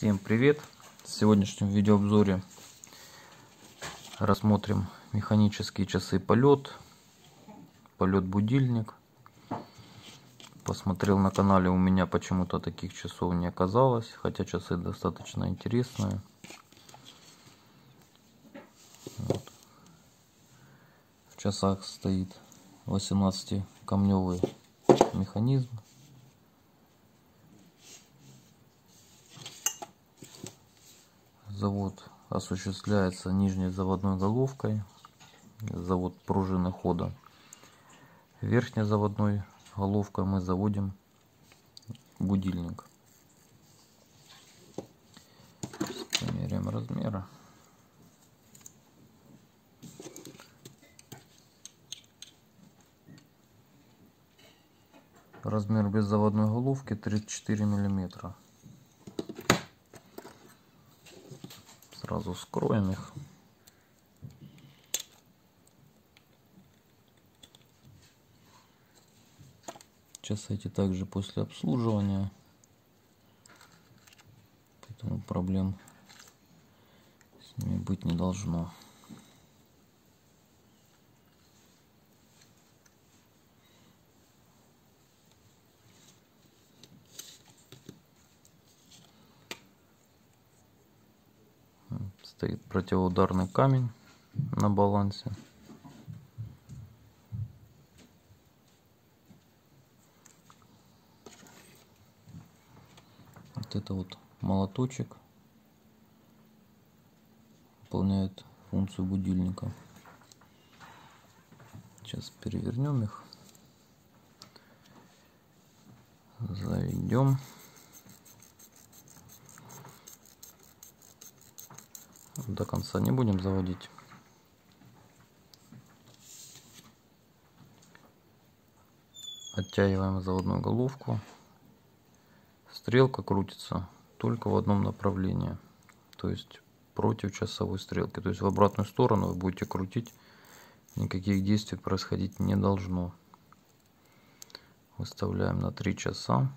Всем привет! В сегодняшнем видеообзоре рассмотрим механические часы полет будильник. Посмотрел на канале, у меня почему-то таких часов не оказалось, хотя часы достаточно интересные. Вот. В часах стоит 18-камневый механизм. Завод осуществляется нижней заводной головкой, завод пружины хода. Верхней заводной головкой мы заводим будильник. Померяем размеры. Размер беззаводной головки 34 миллиметра. Сразу вскроем их. Часы эти также после обслуживания, поэтому проблем с ними быть не должно. Стоит противоударный камень на балансе. Вот это вот молоточек выполняет функцию будильника. Сейчас перевернем их, заведем. До конца не будем заводить. Оттягиваем заводную головку. Стрелка крутится только в одном направлении, то есть против часовой стрелки. То есть в обратную сторону вы будете крутить, никаких действий происходить не должно. Выставляем на 3 часа.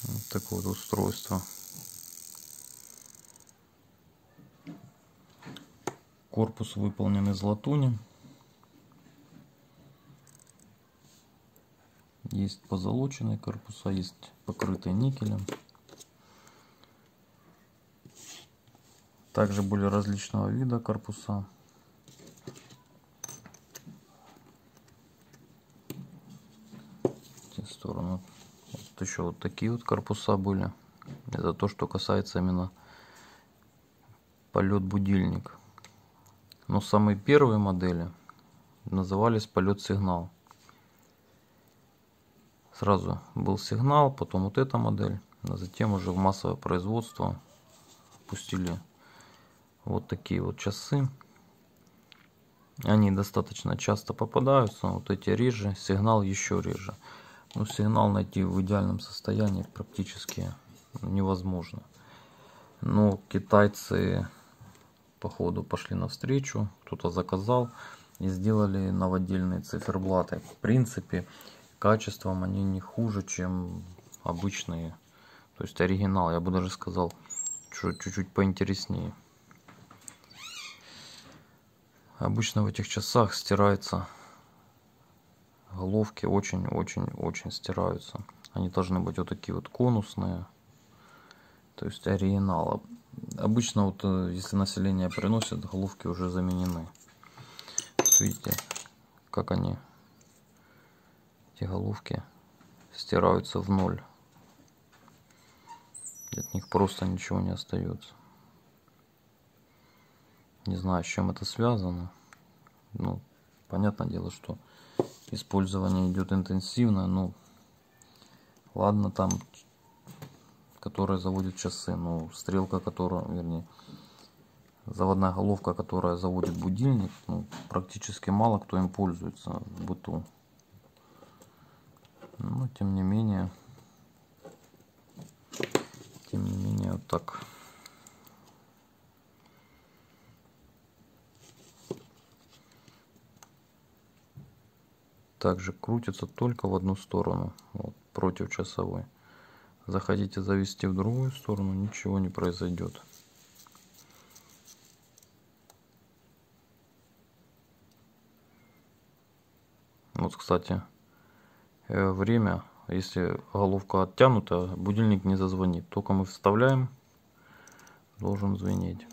Вот такое вот устройство. Корпус выполнен из латуни. Есть позолоченные корпуса, есть покрытые никелем. Также были различного вида корпуса. В те стороны. Вот еще вот такие вот корпуса были. Это то, что касается именно полет будильник. Но самые первые модели назывались полет сигнал. Сразу был сигнал, потом вот эта модель, а затем уже в массовое производство пустили вот такие вот часы. Они достаточно часто попадаются, вот эти реже, сигнал еще реже. Но сигнал найти в идеальном состоянии практически невозможно. Но китайцы походу пошли навстречу, кто-то заказал и сделали новодельные циферблаты. В принципе, качеством они не хуже, чем обычные, то есть оригинал, я бы даже сказал, что чуть-чуть поинтереснее. Обычно в этих часах стираются головки, очень стираются. Они должны быть вот такие вот конусные, то есть оригинал. Обычно вот если население приносит, головки уже заменены. Видите, как они, эти головки, стираются в ноль. От них просто ничего не остается. Не знаю, с чем это связано. Ну, понятное дело, что использование идет интенсивно. Ну, ладно, там, которая заводит часы, но стрелка, которая, вернее, заводная головка, которая заводит будильник, ну, практически мало кто им пользуется в быту. Но тем не менее тем не менее, вот так. Также крутится только в одну сторону, вот, против часовой. Захотите завести в другую сторону, ничего не произойдет. Вот, кстати, время, если головка оттянута, будильник не зазвонит. Только мы вставляем, должен звенеть.